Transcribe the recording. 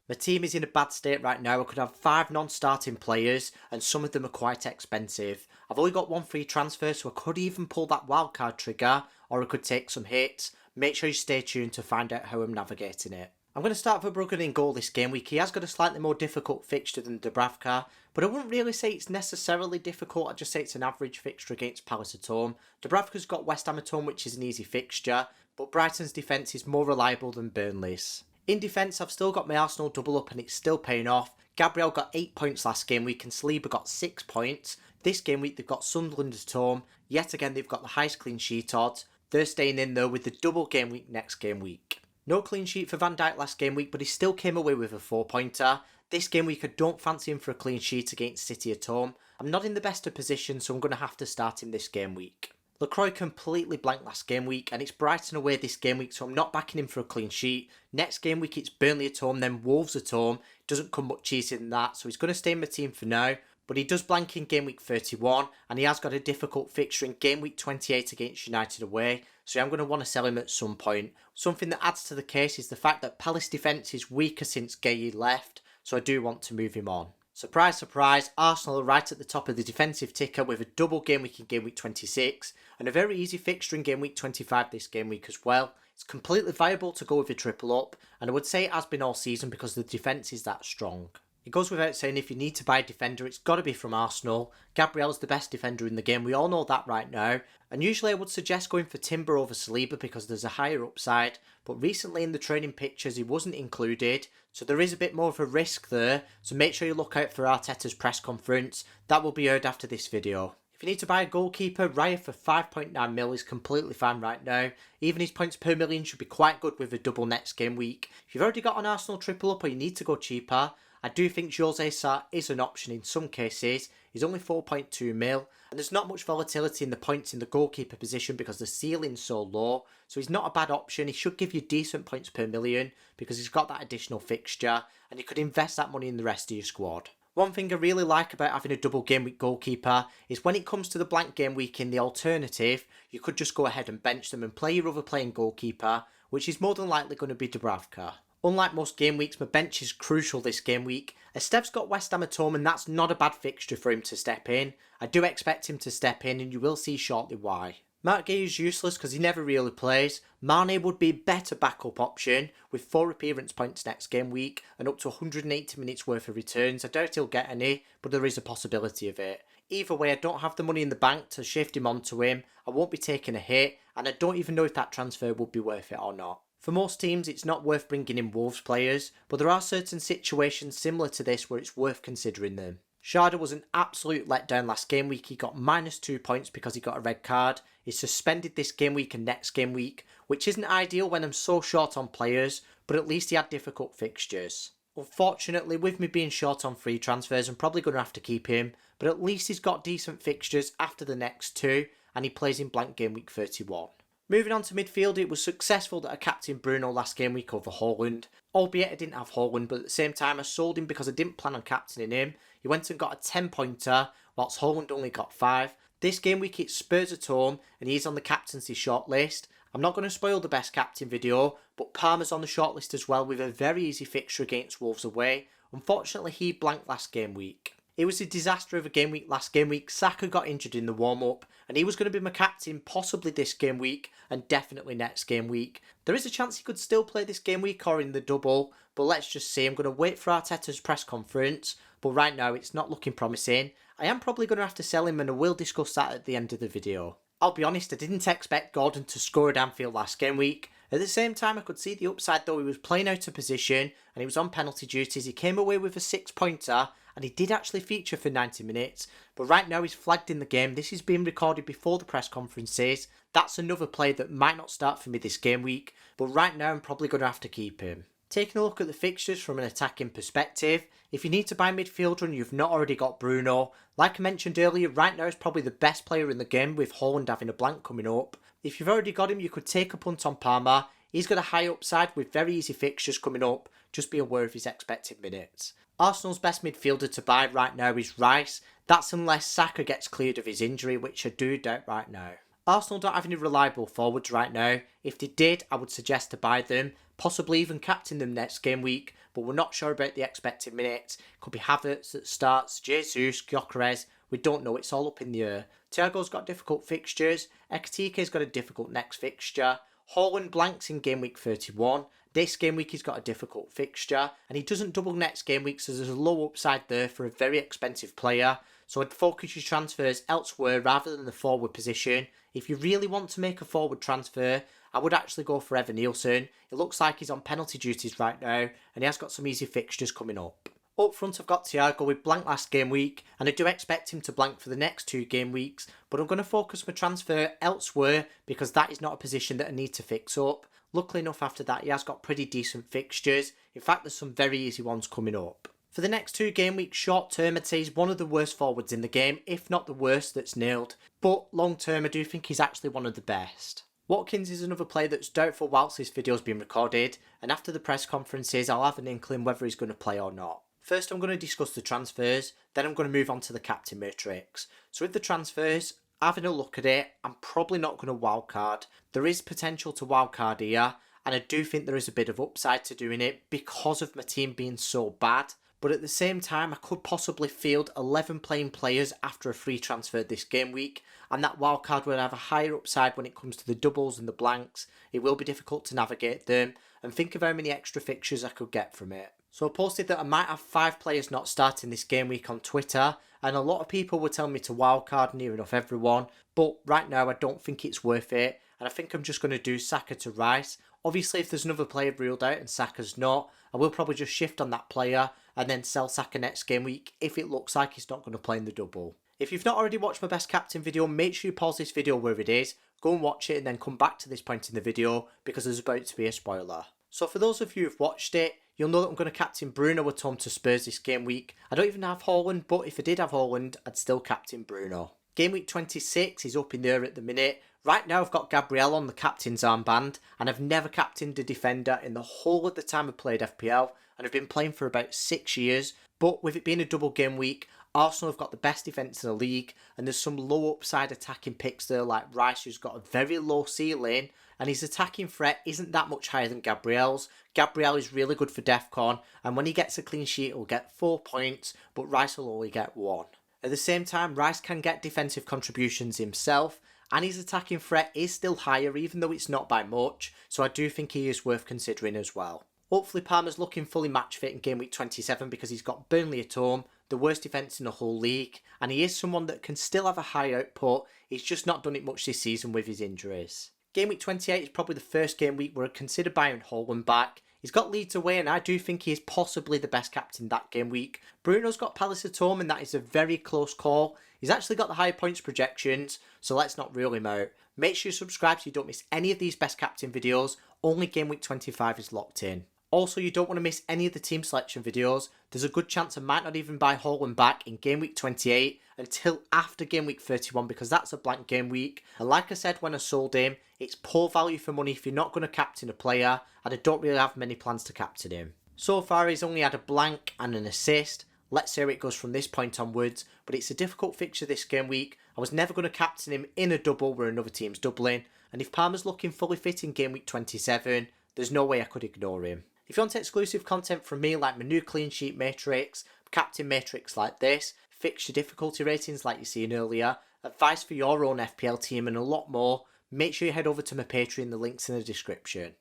My team is in a bad state right now. I could have 5 non-starting players and some of them are quite expensive. I've only got 1 free transfer, so I could even pull that wildcard trigger or I could take some hits. Make sure you stay tuned to find out how I'm navigating it. I'm going to start Verbruggen in goal this game week. He has got a slightly more difficult fixture than Dubravka, but I wouldn't really say it's necessarily difficult. I'd just say it's an average fixture against Palace at home. Dubravka's got West Ham at home, which is an easy fixture, but Brighton's defence is more reliable than Burnley's. In defence, I've still got my Arsenal double up and it's still paying off. Gabriel got 8 points last game week and Saliba got 6 points. This game week they've got Sunderland at home. Yet again they've got the highest clean sheet odds. They're staying in though with the double game week next game week. No clean sheet for Van Dijk last game week, but he still came away with a 4-pointer. This game week I don't fancy him for a clean sheet against City at home. I'm not in the best of position, so I'm going to have to start him this game week. LaCroix completely blanked last game week and it's Brighton away this game week, so I'm not backing him for a clean sheet. Next game week it's Burnley at home, then Wolves at home. It doesn't come much easier than that, so he's going to stay in my team for now. But he does blank in game week 31 and he has got a difficult fixture in game week 28 against United away, so I'm going to want to sell him at some point. Something that adds to the case is the fact that Palace defence is weaker since Gueye left, so I do want to move him on. Surprise, surprise, Arsenal are right at the top of the defensive ticker with a double game week in game week 26 and a very easy fixture in game week 25 this game week as well. It's completely viable to go with a triple up, and I would say it has been all season because the defence is that strong. It goes without saying, if you need to buy a defender, it's got to be from Arsenal. Gabriel's the best defender in the game, we all know that right now. And usually I would suggest going for Timber over Saliba because there's a higher upside. But recently in the training pictures he wasn't included, so there is a bit more of a risk there. So make sure you look out for Arteta's press conference. That will be heard after this video. If you need to buy a goalkeeper, Raya for 5.9 mil is completely fine right now. Even his points per million should be quite good with a double next game week. If you've already got an Arsenal triple up or you need to go cheaper, I do think Jose Sa is an option in some cases. He's only 4.2 mil and there's not much volatility in the points in the goalkeeper position because the ceiling's so low. So he's not a bad option. He should give you decent points per million because he's got that additional fixture and you could invest that money in the rest of your squad. One thing I really like about having a double game week goalkeeper is when it comes to the blank game week in the alternative, you could just go ahead and bench them and play your other playing goalkeeper, which is more than likely going to be Dubravka. Unlike most game weeks, my bench is crucial this game week. Estev's got West Ham at home and that's not a bad fixture for him to step in. I do expect him to step in and you will see shortly why. Mark Gueye is useless because he never really plays. Mane would be a better backup option with 4 appearance points next game week and up to 180 minutes worth of returns. I doubt he'll get any, but there is a possibility of it. Either way, I don't have the money in the bank to shift him onto him. I won't be taking a hit and I don't even know if that transfer would be worth it or not. For most teams, it's not worth bringing in Wolves players, but there are certain situations similar to this where it's worth considering them. Sharda was an absolute letdown last game week. He got -2 points because he got a red card. He's suspended this game week and next game week, which isn't ideal when I'm so short on players, but at least he had difficult fixtures. Unfortunately, with me being short on free transfers, I'm probably going to have to keep him, but at least he's got decent fixtures after the next 2, and he plays in blank game week 31. Moving on to midfield, it was successful that I captained Bruno last game week over Haaland. Albeit I didn't have Haaland, but at the same time I sold him because I didn't plan on captaining him. He went and got a 10-pointer, whilst Haaland only got 5. This game week it's Spurs at home, and he's on the captaincy shortlist. I'm not going to spoil the best captain video, but Palmer's on the shortlist as well with a very easy fixture against Wolves away. Unfortunately, he blanked last game week. It was a disaster of a game week last game week. Saka got injured in the warm-up and he was going to be my captain possibly this game week and definitely next game week. There is a chance he could still play this game week or in the double, but let's just see. I'm going to wait for Arteta's press conference, but right now it's not looking promising. I am probably going to have to sell him and I will discuss that at the end of the video. I'll be honest, I didn't expect Gordon to score at Anfield last game week. At the same time, I could see the upside though. He was playing out of position and he was on penalty duties. He came away with a 6-pointer and he did actually feature for 90 minutes. But right now he's flagged in the game. This is being recorded before the press conferences. That's another player that might not start for me this game week. But right now I'm probably going to have to keep him. Taking a look at the fixtures from an attacking perspective, if you need to buy midfielder and you've not already got Bruno, like I mentioned earlier, right now is probably the best player in the game with Haaland having a blank coming up. If you've already got him, you could take a punt on Palmer. He's got a high upside with very easy fixtures coming up. Just be aware of his expected minutes. Arsenal's best midfielder to buy right now is Rice. That's unless Saka gets cleared of his injury, which I do doubt right now. Arsenal don't have any reliable forwards right now. If they did, I would suggest to buy them. possibly even captain them next game week, but we're not sure about the expected minutes. Could be Havertz that starts, Jesus, Gyökeres, we don't know, it's all up in the air. Thiago's got difficult fixtures, Ekatike's got a difficult next fixture, Haaland blanks in game week 31, this game week he's got a difficult fixture, and he doesn't double next game week, so there's a low upside there for a very expensive player. So I'd focus your transfers elsewhere rather than the forward position. If you really want to make a forward transfer, I would actually go for Evan Nielsen. It looks like he's on penalty duties right now, and he has got some easy fixtures coming up. Up front I've got Thiago with blank last game week, and I do expect him to blank for the next 2 game weeks, but I'm going to focus my transfer elsewhere because that is not a position that I need to fix up. Luckily enough after that he has got pretty decent fixtures, in fact there's some very easy ones coming up. For the next 2 game weeks short term I'd say he's one of the worst forwards in the game, if not the worst that's nailed, but long term I do think he's actually one of the best. Watkins is another player that's doubtful whilst this video's been recorded, and after the press conferences I'll have an inkling whether he's going to play or not. First I'm going to discuss the transfers, then I'm going to move on to the captain matrix. So with the transfers, having a look at it, I'm probably not going to wildcard. There is potential to wildcard here, and I do think there is a bit of upside to doing it because of my team being so bad. But at the same time, I could possibly field 11 playing players after a free transfer this game week, and that wildcard will have a higher upside when it comes to the doubles and the blanks. It will be difficult to navigate them, and think of how many extra fixtures I could get from it. So I posted that I might have 5 players not starting this game week on Twitter, and a lot of people were telling me to wildcard near enough everyone, but right now I don't think it's worth it, and I think I'm just going to do Saka to Rice. Obviously if there's another player ruled out and Saka's not, I will probably just shift on that player and then sell Saka next game week if it looks like he's not going to play in the double. If you've not already watched my best captain video, make sure you pause this video where it is, go and watch it and then come back to this point in the video because there's about to be a spoiler. So for those of you who've watched it, you'll know that I'm going to captain Bruno at home to Spurs this game week. I don't even have Haaland, but if I did have Haaland, I'd still captain Bruno. Game week 26 is up in there at the minute. Right now I've got Gabriel on the captain's armband, and I've never captained a defender in the whole of the time I've played FPL, and I've been playing for about 6 years. But with it being a double game week, Arsenal have got the best defence in the league, and there's some low upside attacking picks there like Rice, who's got a very low ceiling, and his attacking threat isn't that much higher than Gabriel's. Gabriel is really good for DEFCON, and when he gets a clean sheet he'll get 4 points, but Rice will only get 1. At the same time, Rice can get defensive contributions himself, and his attacking threat is still higher even though it's not by much, so I do think he is worth considering as well. Hopefully Palmer's looking fully match fit in game week 27 because he's got Burnley at home, the worst defence in the whole league, and he is someone that can still have a high output, he's just not done it much this season with his injuries. Game week 28 is probably the first game week where I'd consider buying Haaland back. He's got Leeds away and I do think he is possibly the best captain that game week. Bruno's got Palace at home and that is a very close call. He's actually got the higher points projections, so let's not rule him out. Make sure you subscribe so you don't miss any of these best captain videos. Only game week 25 is locked in. Also, you don't want to miss any of the team selection videos. There's a good chance I might not even buy Haaland back in game week 28 until after game week 31 because that's a blank game week. And like I said when I sold him, it's poor value for money if you're not going to captain a player, and I don't really have many plans to captain him. So far he's only had a blank and an assist. Let's see how it goes from this point onwards, but it's a difficult fixture this game week. I was never going to captain him in a double where another team's doubling, and if Palmer's looking fully fit in game week 27, there's no way I could ignore him. If you want exclusive content from me like my new clean sheet matrix, captain matrix like this, fixture difficulty ratings like you seen earlier, advice for your own FPL team and a lot more, make sure you head over to my Patreon, the link's in the description.